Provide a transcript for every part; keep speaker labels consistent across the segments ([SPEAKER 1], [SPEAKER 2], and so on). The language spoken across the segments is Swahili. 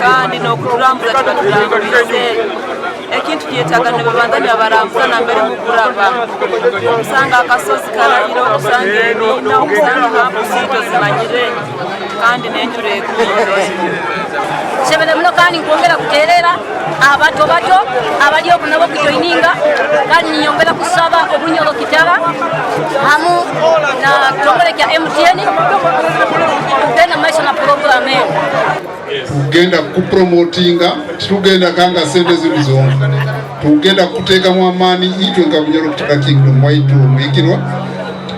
[SPEAKER 1] kandi n'okutulambuza tubatulambulize ekintu kyetaaga ne babanza ne babalambuza nambere mu kulaba okusanga akasozi kalayiro okusanga ebinda okusanga hampusiito zimanyire kandi n'enjula ekunze
[SPEAKER 2] sebele muno kandi nkwongera kuteerera abato abali okunabo kujoininga kandi ninyongera kusaba Obunyoro kitala hamu na kitongole kya MTN tugenda maisha na program eyo
[SPEAKER 3] tugenda kupromotinga tugenda kanga sente zino zonka tugenda kuteekamu amaani itwe nga Bunyoro kitala kingdom waitu mwikirwa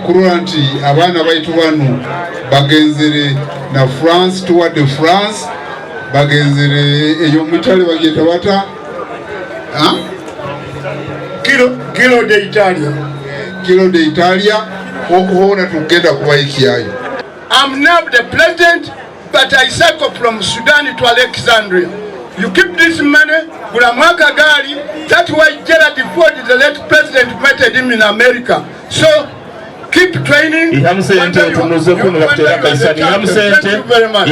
[SPEAKER 3] kurora nti abaana baitu bano bagenzere na France toward France bagenzere eyo mutale bagenda bata kilo de Italia okuhona tugenda kubayikiyayo.
[SPEAKER 4] I'm now the president, but I cycle from Sudan to Alexandria. You keep this money, gw'egaari. That's why Gerald Ford, the late president, met him in America. So keep training. Thank you very much.